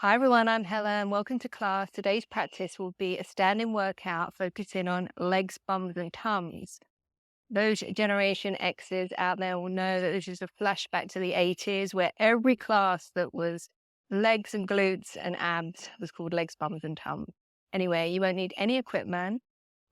Hi everyone, I'm Helen and welcome to class. Today's practice will be a standing workout focusing on legs, bums and tums. Those Generation X's out there will know that this is a flashback to the 80s where every class that was legs and glutes and abs was called legs, bums and tums. Anyway, you won't need any equipment.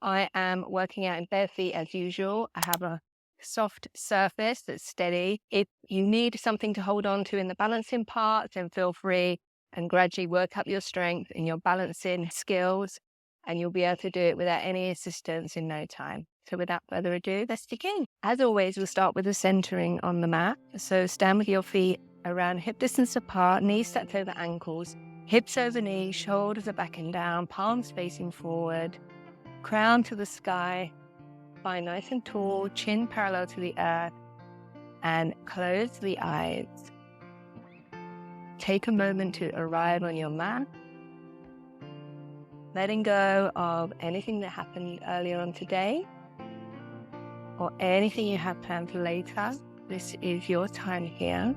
I am working out in bare feet as usual. I have a soft surface that's steady. If you need something to hold on to in the balancing part, then feel free and gradually work up your strength and your balancing skills, and you'll be able to do it without any assistance in no time. So without further ado, let's begin. As always, we'll start with the centering on the mat. So stand with your feet around hip distance apart, knees stacked over ankles, hips over knees, shoulders are back and down, palms facing forward, crown to the sky, spine nice and tall, chin parallel to the earth, and close the eyes. Take a moment to arrive on your mat, letting go of anything that happened earlier on today or anything you have planned for later. This is your time here.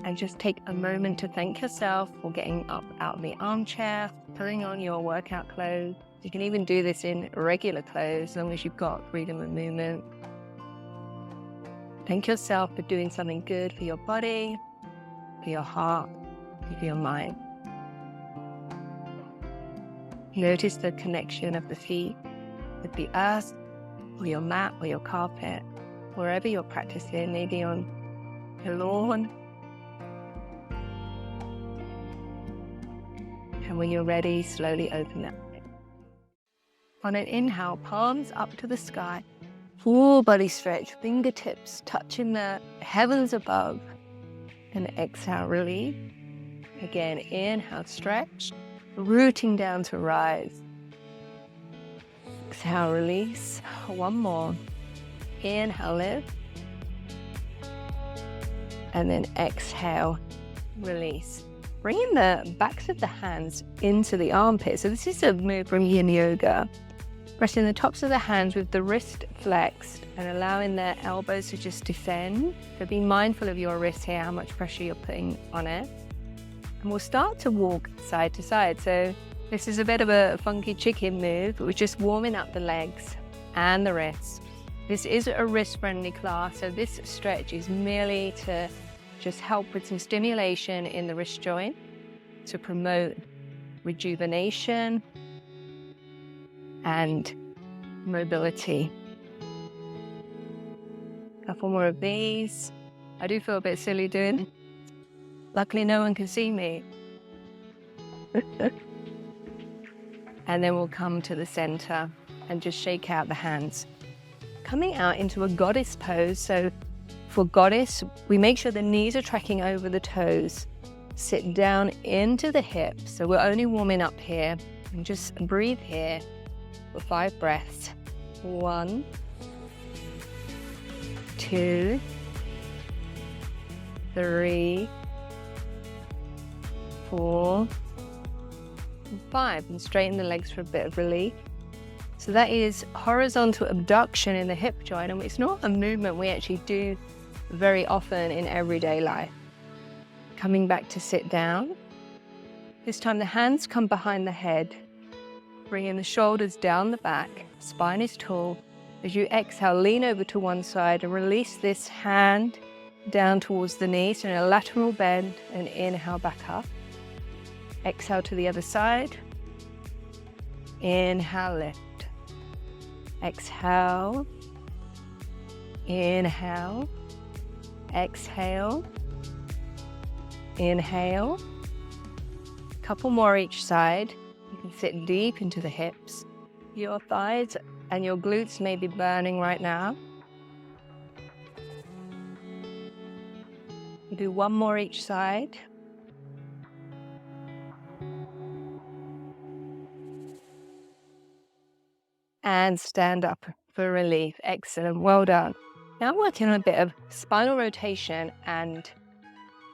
And just take a moment to thank yourself for getting up out of the armchair, putting on your workout clothes. You can even do this in regular clothes as long as you've got freedom of movement. Thank yourself for doing something good for your body, for your heart, and for your mind. Notice the connection of the feet with the earth, or your mat, or your carpet, wherever you're practicing, maybe on your lawn. And when you're ready, slowly open that. On an inhale, palms up to the sky, full body stretch, fingertips touching the heavens above. And exhale, release. Again, inhale, stretch, rooting down to rise. Exhale, release. One more. Inhale, lift. And then exhale, release. Bringing the backs of the hands into the armpits. So this is a move from Yin Yoga. Pressing the tops of the hands with the wrist flexed and allowing the elbows to just descend. So be mindful of your wrist here, how much pressure you're putting on it. And we'll start to walk side to side. So this is a bit of a funky chicken move, but we're just warming up the legs and the wrists. This is a wrist-friendly class, so this stretch is merely to just help with some stimulation in the wrist joint to promote rejuvenation and mobility. A couple more of these. I do feel a bit silly doing it. Luckily no one can see me. And then we'll come to the center and just shake out the hands. Coming out into a goddess pose. So for goddess, we make sure the knees are tracking over the toes. Sit down into the hips. So we're only warming up here. And just breathe here for 5 breaths. 1, 2, 3, 4, and 5. And straighten the legs for a bit of relief. So that is horizontal abduction in the hip joint, and it's not a movement we actually do very often in everyday life. Coming back to sit down. This time the hands come behind the head, bringing the shoulders down the back, spine is tall. As you exhale, lean over to one side and release this hand down towards the knees in a lateral bend, and inhale back up. Exhale to the other side. Inhale, lift. Exhale. Inhale. Exhale. Inhale. Couple more each side. You can sit deep into the hips. Your thighs and your glutes may be burning right now. We'll do one more each side. And stand up for relief. Excellent, well done. Now working on a bit of spinal rotation and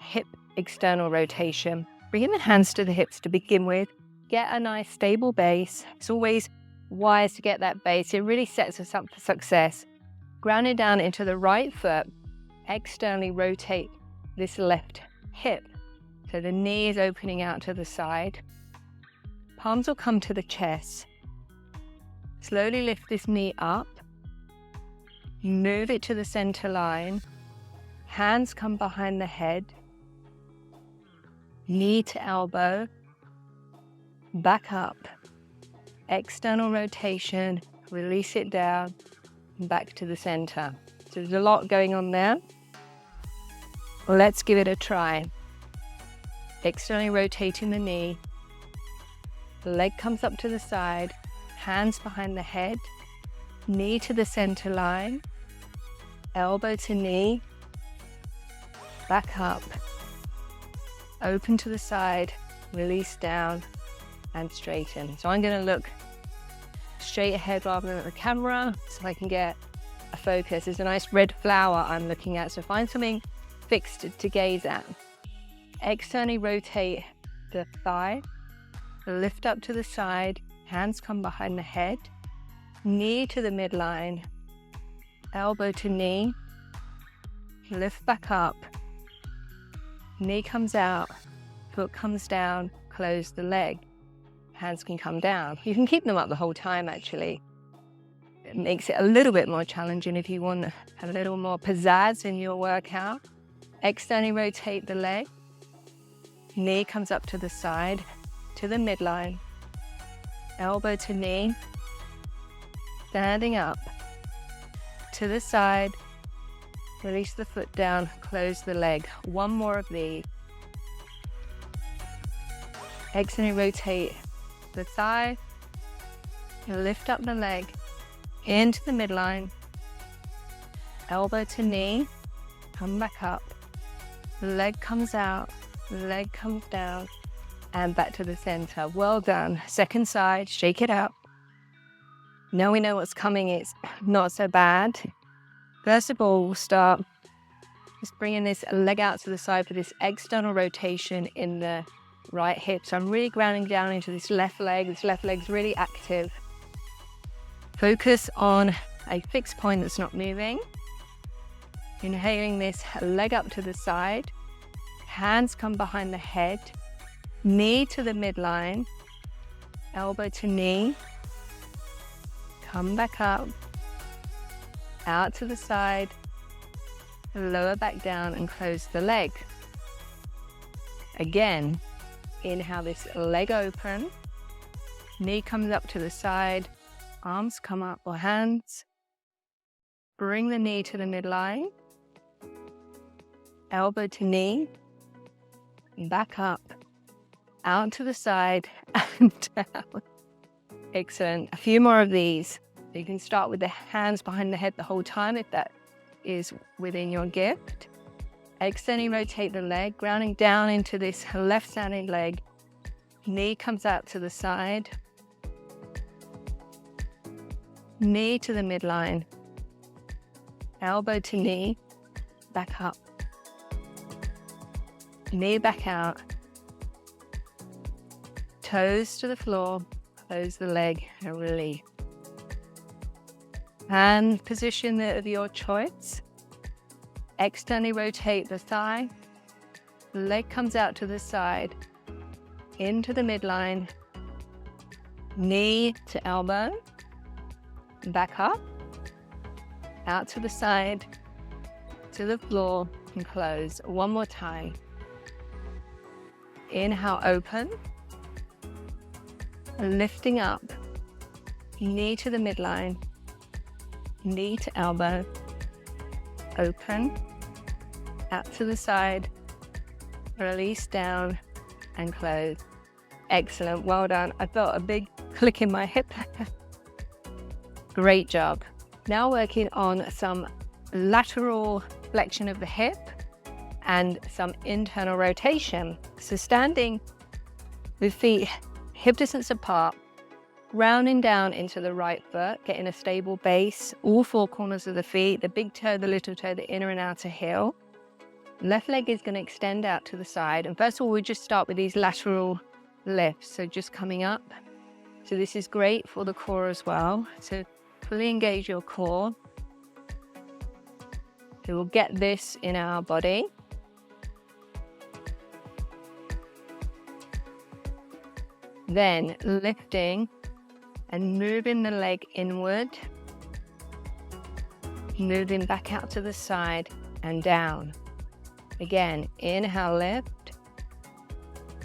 hip external rotation. Bringing the hands to the hips to begin with. Get a nice stable base. It's always wise to get that base. It really sets us up for success. Ground it down into the right foot. Externally rotate this left hip. So the knee is opening out to the side. Palms will come to the chest. Slowly lift this knee up. Move it to the center line. Hands come behind the head. Knee to elbow. Back up. External rotation. Release it down. Back to the center. So there's a lot going on there. Let's give it a try. Externally rotating the knee. The leg comes up to the side. Hands behind the head. Knee to the center line. Elbow to knee. Back up. Open to the side. Release down and straighten. So I'm going to look straight ahead rather than at the camera so I can get a focus. There's a nice red flower I'm looking at, so find something fixed to gaze at. Externally rotate the thigh, lift up to the side, hands come behind the head, knee to the midline, elbow to knee, lift back up, knee comes out, foot comes down, close the leg, hands can come down. You can keep them up the whole time actually. It makes it a little bit more challenging if you want a little more pizzazz in your workout. Externally rotate the leg. Knee comes up to the side, to the midline. Elbow to knee. Standing up. To the side. Release the foot down, close the leg. One more of these. Externally rotate the thigh. Lift up the leg. Into the midline. Elbow to knee. Come back up. Leg comes out, leg comes down, and back to the center. Well done. Second side, shake it out. Now we know what's coming, it's not so bad. First of all, we'll start just bringing this leg out to the side for this external rotation in the right hip. So I'm really grounding down into this left leg. This left leg's really active. Focus on a fixed point that's not moving. Inhaling this leg up to the side, hands come behind the head, knee to the midline, elbow to knee, come back up, out to the side, lower back down and close the leg. Again, inhale this leg open, knee comes up to the side, arms come up or hands, bring the knee to the midline, elbow to knee, back up, out to the side and down. Excellent. A few more of these. You can start with the hands behind the head the whole time if that is within your gift. Externally rotate the leg, grounding down into this left standing leg. Knee comes out to the side. Knee to the midline. Elbow to knee, back up. Knee back out, toes to the floor, close the leg and release. Hand position of your choice. Externally rotate the thigh, leg comes out to the side, into the midline, knee to elbow, back up, out to the side, to the floor and close. One more time. Inhale, open, lifting up, knee to the midline, knee to elbow, open, out to the side, release down and close. Excellent, well done. I felt a big click in my hip. Great job. Now working on some lateral flexion of the hip and some internal rotation. So standing with feet hip distance apart, rounding down into the right foot, getting a stable base, all four corners of the feet, the big toe, the little toe, the inner and outer heel. Left leg is going to extend out to the side. And first of all, we'll just start with these lateral lifts. So just coming up. So this is great for the core as well. So fully engage your core. So we'll get this in our body. Then lifting and moving the leg inward, moving back out to the side and down. Again, inhale, lift,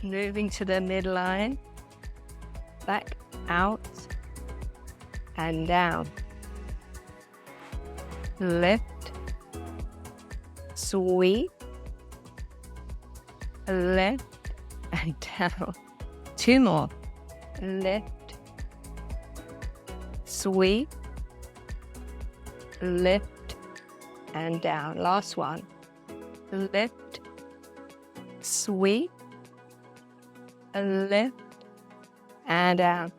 moving to the midline, back out and down. Lift, sweep, lift and down. 2 more. Lift, sweep, lift and down. Last one. Lift, sweep, lift and down.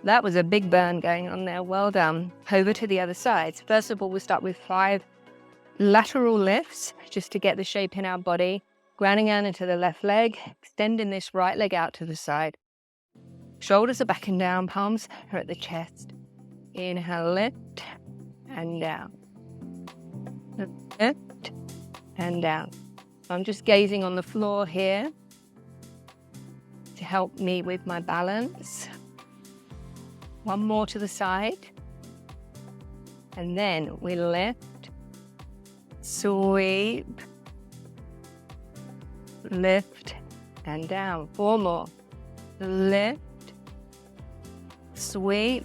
That was a big burn going on there. Well done. Over to the other side. First of all, we'll start with 5 lateral lifts just to get the shape in our body. Grounding down into the left leg, extending this right leg out to the side. Shoulders are back and down, palms are at the chest. Inhale, lift and down. Lift and down. I'm just gazing on the floor here to help me with my balance. One more to the side. And then we lift, sweep, lift and down. 4 more. Lift, sweep,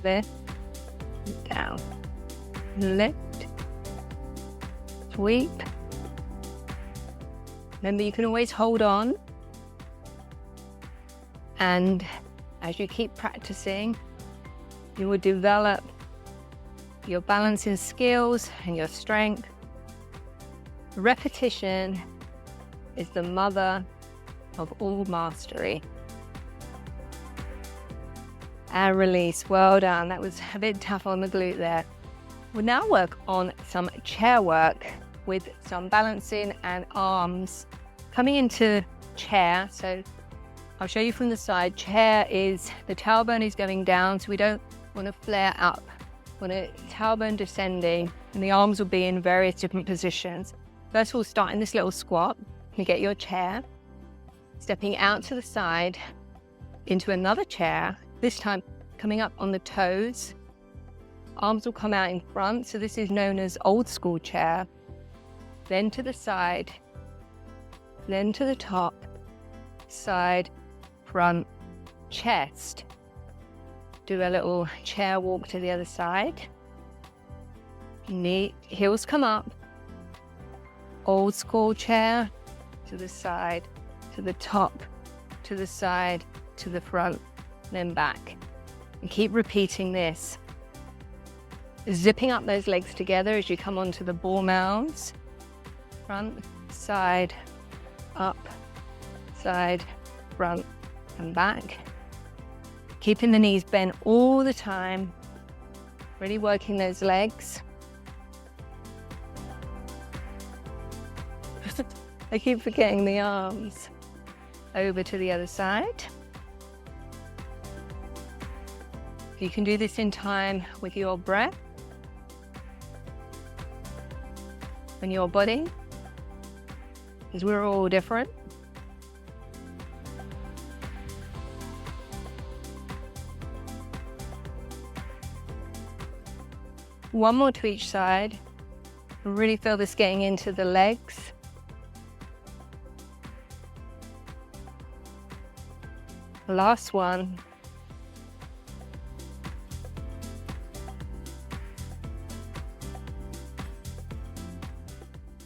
lift, down. Lift, sweep. Remember, you can always hold on. And as you keep practicing, you will develop your balancing skills and your strength. Repetition is the mother of all mastery. And release. Well done. That was a bit tough on the glute there. We'll now work on some chair work with some balancing and arms. Coming into chair, so I'll show you from the side. Chair is, the tailbone is going down, so we don't want to flare up. We want a tailbone descending, and the arms will be in various different positions. First, we'll start in this little squat. You get your chair, stepping out to the side into another chair, this time coming up on the toes. Arms will come out in front, so this is known as old school chair. Then to the side, then to the top, side, front, chest. Do a little chair walk to the other side. Knee, heels come up. Old school chair, to the side, to the top, to the side, to the front, then back. And keep repeating this. Zipping up those legs together as you come onto the ball mounds. Front, side, up, side, front, and back. Keeping the knees bent all the time. Really working those legs. I keep forgetting the arms. Over to the other side. You can do this in time with your breath and your body, because we're all different. One more to each side. Really feel this getting into the legs. Last one.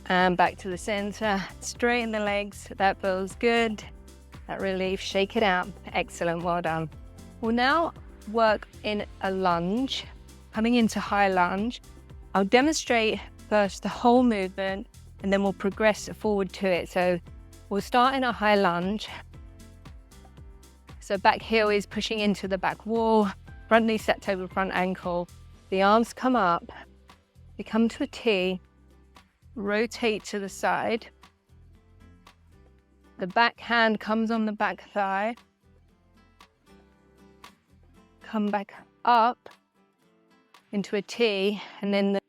And back to the center. Straighten the legs. That feels good. That relief. Shake it out. Excellent. Well done. We'll now work in a lunge. Coming into high lunge. I'll demonstrate first the whole movement, and then we'll progress forward to it. So we'll start in a high lunge. So back heel is pushing into the back wall, front knee stepped over front ankle. The arms come up, they come to a T, rotate to the side. The back hand comes on the back thigh. Come back up into a T, and then the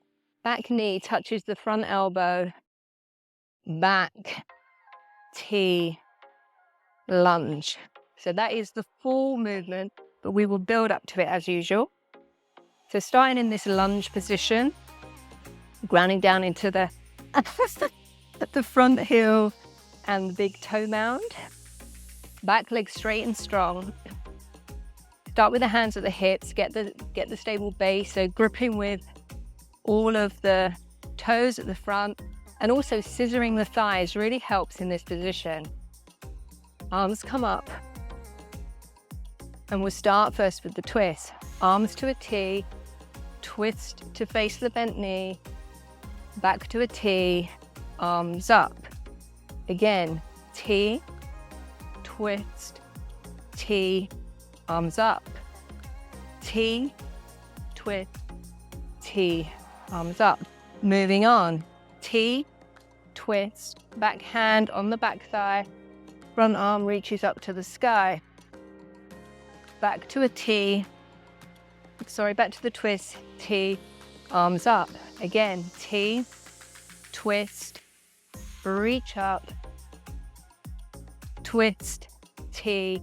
back knee touches the front elbow. Back, T, lunge. So that is the full movement, but we will build up to it as usual. So starting in this lunge position, grounding down into the front heel and the big toe mound. Back leg straight and strong. Start with the hands at the hips, get the stable base, so gripping with all of the toes at the front, and also scissoring the thighs really helps in this position. Arms come up, and we'll start first with the twist. Arms to a T, twist to face the bent knee, back to a T, arms up. Again, T, twist, T, arms up. T, twist, T, arms up. Moving on. T, twist, back hand on the back thigh, front arm reaches up to the sky. Back to a T, back to the twist, T, arms up. Again, T, twist, reach up, twist, T,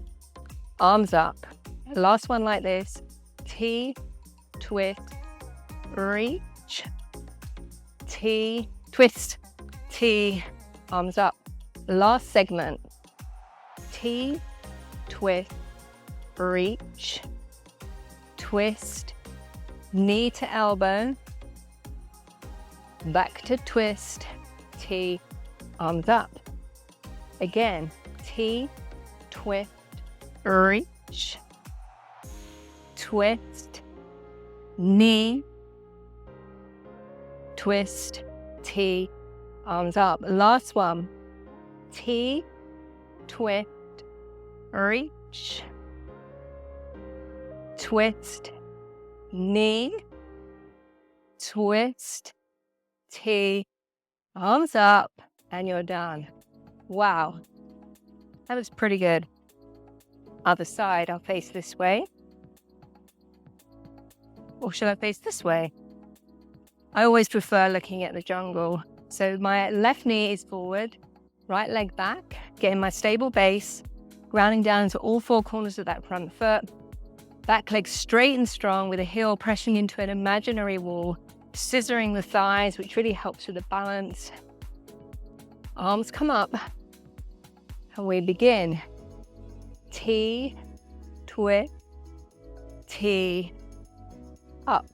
arms up. Last one like this, T, twist, reach, T, twist, T, arms up. Last segment, T, twist, reach, twist, knee to elbow, back to twist, T, arms up. Again, T, twist, reach, twist, knee, twist, T, arms up. Last one, T, twist, reach, twist, knee, twist, T, arms up, and you're done. Wow, that was pretty good. Other side, I'll face this way. Or should I face this way? I always prefer looking at the jungle. So my left knee is forward, right leg back, getting my stable base, grounding down into all four corners of that front foot. Back leg straight and strong with the heel pressing into an imaginary wall, scissoring the thighs, which really helps with the balance. Arms come up, and we begin. T, twist, T, up.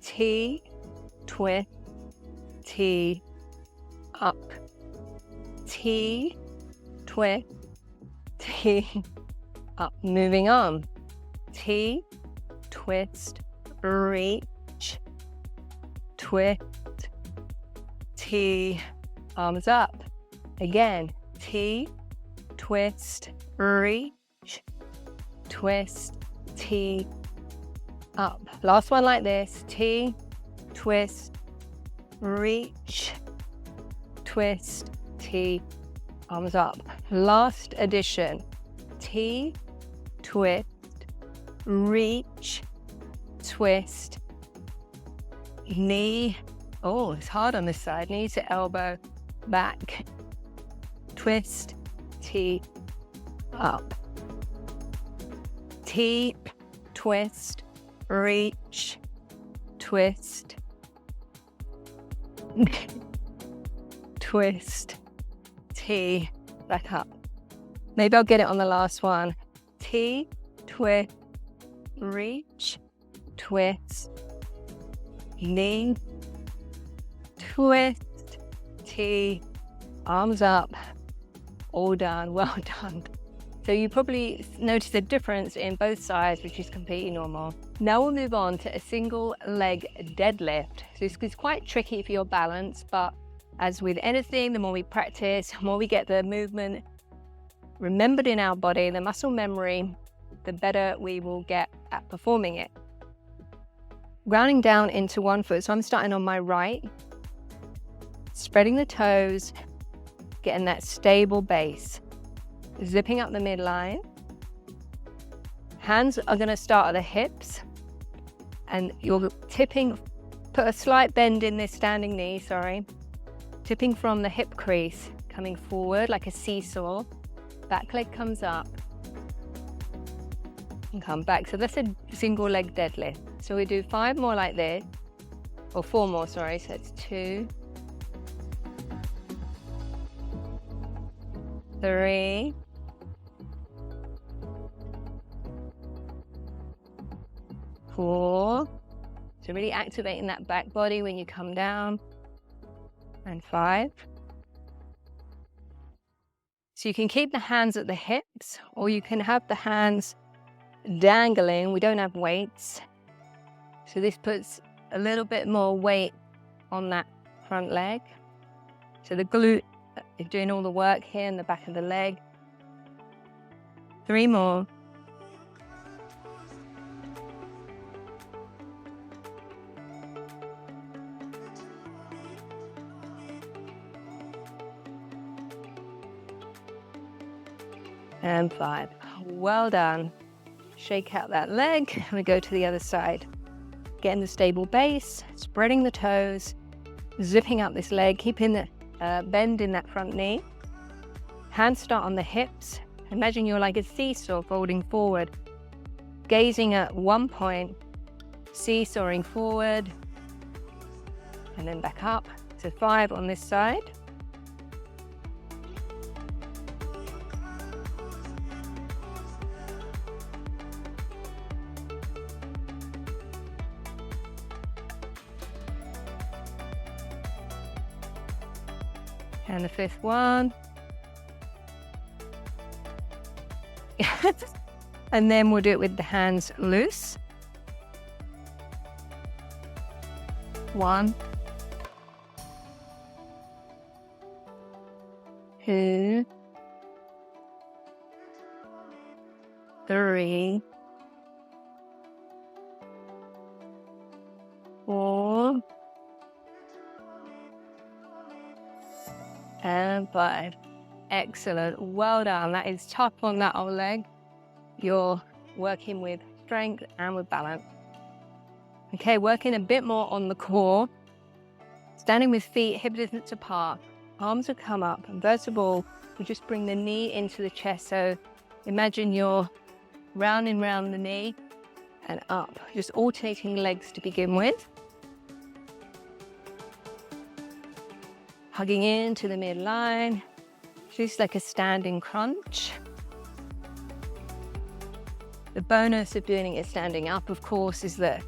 T, twist, T, up. T, twist, T, up. Moving on. T, twist, reach, twist, T, arms up. Again, T, twist, reach, twist, T, up. Last one like this. T, twist, reach, twist, T, arms up. Last addition. T, twist, reach, twist, knee. Oh, it's hard on this side. Knee to elbow, back, twist, T, up. T, twist, reach, twist, twist, T, back up. Maybe I'll get it on the last one. T, twist, reach, twist, knee, twist, T, arms up. All done, well done. So you probably notice a difference in both sides, which is completely normal. Now we'll move on to a single leg deadlift. So this is quite tricky for your balance, but as with anything, the more we practice, the more we get the movement remembered in our body, the muscle memory, the better we will get at performing it. Grounding down into one foot. So I'm starting on my right, spreading the toes, getting that stable base, zipping up the midline. Hands are going to start at the hips, and you're tipping, put a slight bend in this standing knee, tipping from the hip crease, coming forward like a seesaw, Back leg comes up and come back. So that's a single leg deadlift. So we do 5 more like this, or 4 more, sorry. So it's 2, 3, 4. So really activating that back body when you come down. And 5. So you can keep the hands at the hips, or you can have the hands dangling. We don't have weights. So this puts a little bit more weight on that front leg. So the glute is doing all the work here in the back of the leg. 3 more. And 5. Well done. Shake out that leg and we go to the other side. Getting the stable base, spreading the toes, zipping up this leg, keeping the bend in that front knee. Hands start on the hips. Imagine you're like a seesaw folding forward, gazing at one point, seesawing forward, and then back up. So 5 on this side. And the 5th one. And then we'll do it with the hands loose. 1, 2, 3, 4, and 5. Excellent. Well done. That is tough on that old leg. You're working with strength and with balance. Okay, working a bit more on the core. Standing with feet hip distance apart. Arms will come up. And first of all, we just bring the knee into the chest. So imagine you're rounding round the knee and up. Just alternating legs to begin with. Hugging into the midline. Just like a standing crunch. The bonus of doing it standing up, of course, is that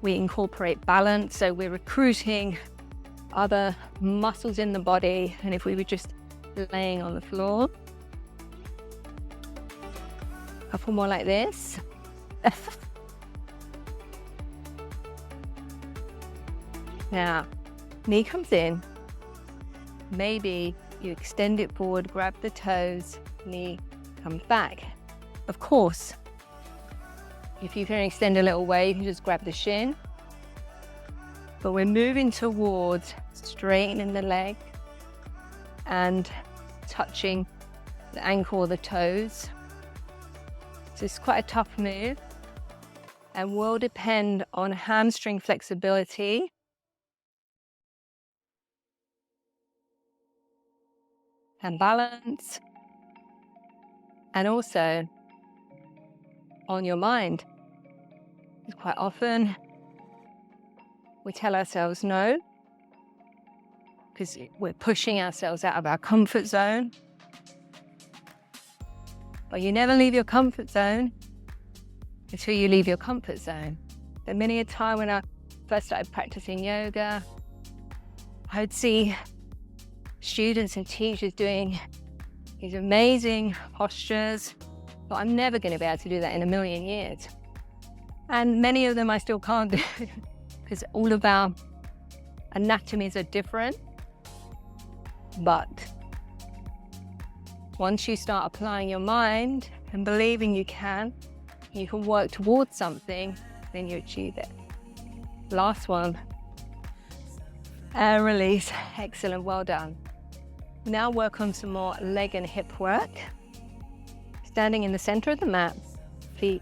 we incorporate balance. So we're recruiting other muscles in the body. And if we were just laying on the floor. A couple more like this. Now, knee comes in. Maybe you extend it forward, grab the toes, knee comes back. Of course, if you can extend a little way, you can just grab the shin. But we're moving towards straightening the leg and touching the ankle or the toes. So it's quite a tough move and will depend on hamstring flexibility. And balance, and also on your mind. Quite often we tell ourselves no because we're pushing ourselves out of our comfort zone. But you never leave your comfort zone until you leave your comfort zone. There many a time when I first started practicing yoga, I would see students and teachers doing these amazing postures, but I'm never going to be able to do that in a million years. And many of them I still can't do because all of our anatomies are different. But once you start applying your mind and believing you can work towards something, then you achieve it. Last one. And release. Excellent, well done. Now work on some more leg and hip work. Standing in the center of the mat, feet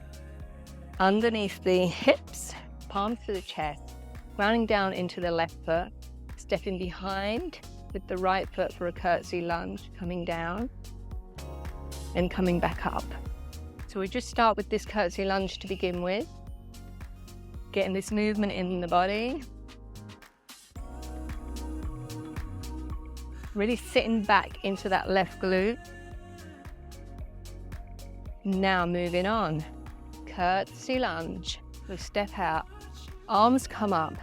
underneath the hips, palms to the chest, grounding down into the left foot, stepping behind with the right foot for a curtsy lunge, coming down. and coming back up. So we just start with this curtsy lunge to begin with, getting this movement in the body. Really sitting back into that left glute. Now moving on, curtsy lunge. We'll step out, arms come up,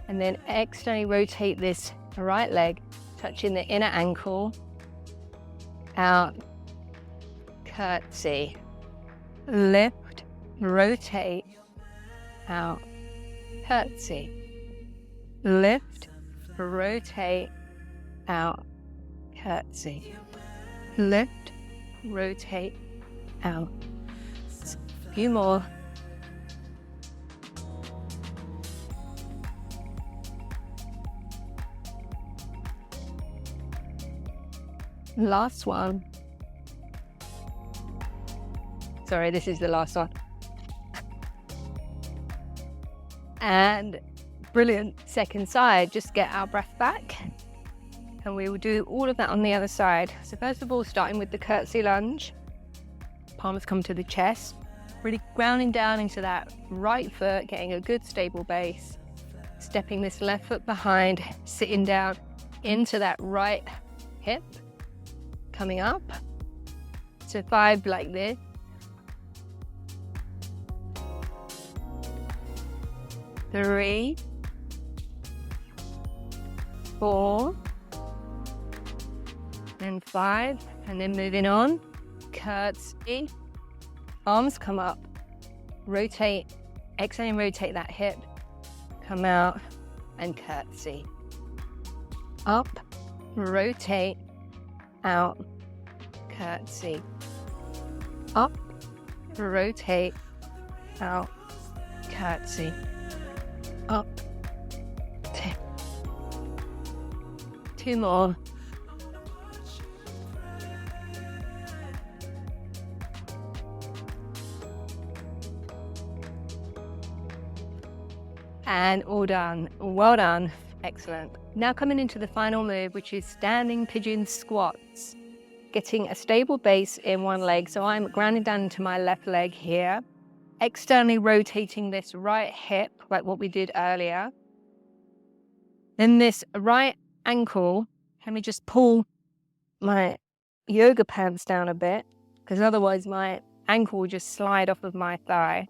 and then externally rotate this right leg, touching the inner ankle, out, curtsy, lift, rotate, out, curtsy, lift, rotate, out, curtsy, lift, rotate, out. A few more. Last one. Sorry, this is the last one. And brilliant. Second side, just get our breath back. And we will do all of that on the other side. So first of all, starting with the curtsy lunge. Palms come to the chest. Really grounding down into that right foot, getting a good stable base. Stepping this left foot behind, sitting down into that right hip. Coming up. So 5 like this. 3, 4, and 5, and then moving on, curtsy, arms come up, rotate, exhale and rotate that hip, come out and curtsy, up, rotate, out, curtsy, up, rotate, out, curtsy, up, 10, 2 more, and all done. Well done. Excellent. Now coming into the final move, which is standing pigeon squats. Getting a stable base in one leg. So I'm grounding down into my left leg here. Externally rotating this right hip, like what we did earlier. Then this right ankle, let me just pull my yoga pants down a bit, because otherwise my ankle will just slide off of my thigh.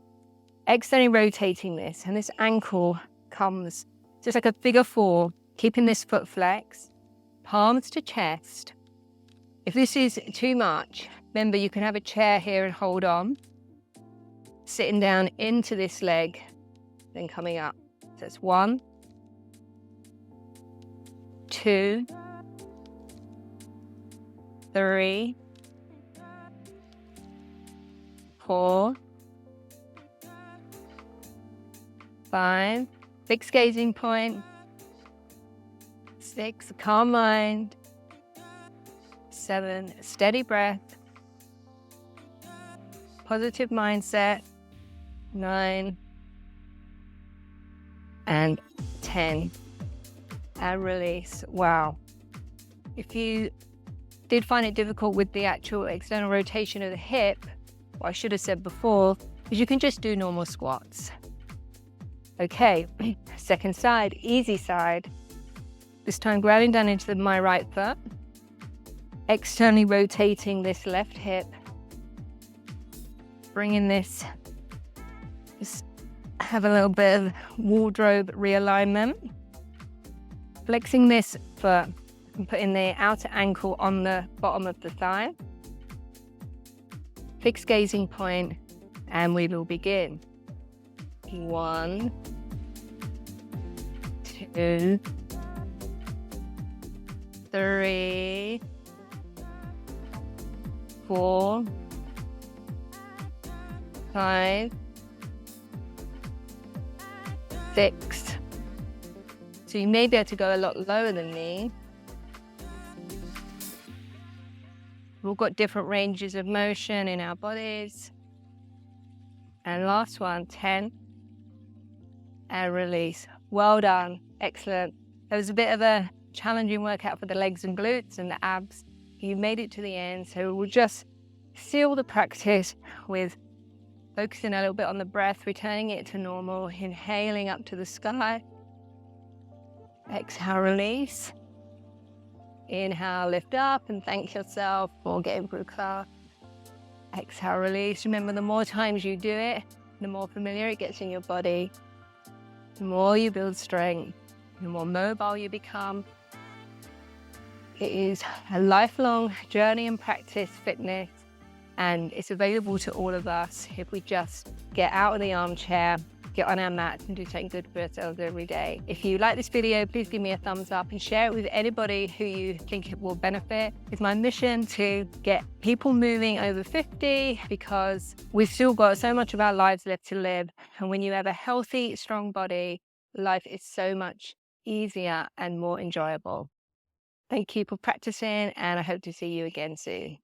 Externally rotating this, and this ankle comes just like a figure 4, keeping this foot flexed, palms to chest. If this is too much, remember you can have a chair here and hold on. Sitting down into this leg, then coming up. So it's 1, 2, 3, 4, 5, fixed gazing point, 6, calm mind, 7, steady breath, positive mindset, 9, and 10, and release. Wow. If you did find it difficult with the actual external rotation of the hip, what I should have said before is you can just do normal squats. Okay, second side, easy side. This time grounding down into my right foot, externally rotating this left hip, bringing this, just have a little bit of wardrobe realignment, flexing this foot and putting the outer ankle on the bottom of the thigh, fixed gazing point, and we will begin. 1, 2, 3, 4, 5, 6. So you may be able to go a lot lower than me. We've all got different ranges of motion in our bodies. And last one, 10. And release. Well done. Excellent. It was a bit of a challenging workout for the legs and glutes and the abs. You made it to the end, so we'll just seal the practice with focusing a little bit on the breath, returning it to normal, inhaling up to the sky. Exhale, release. Inhale, lift up and thank yourself for getting through class. Exhale, release. Remember, the more times you do it, the more familiar it gets in your body. The more you build strength, the more mobile you become. It is a lifelong journey and practice, fitness, and it's available to all of us if we just get out of the armchair, get on our mats and do something good for ourselves every day. If you like this video, please give me a thumbs up and share it with anybody who you think it will benefit. It's my mission to get people moving over 50 because we've still got so much of our lives left to live. And when you have a healthy, strong body, life is so much easier and more enjoyable. Thank you for practicing, and I hope to see you again soon.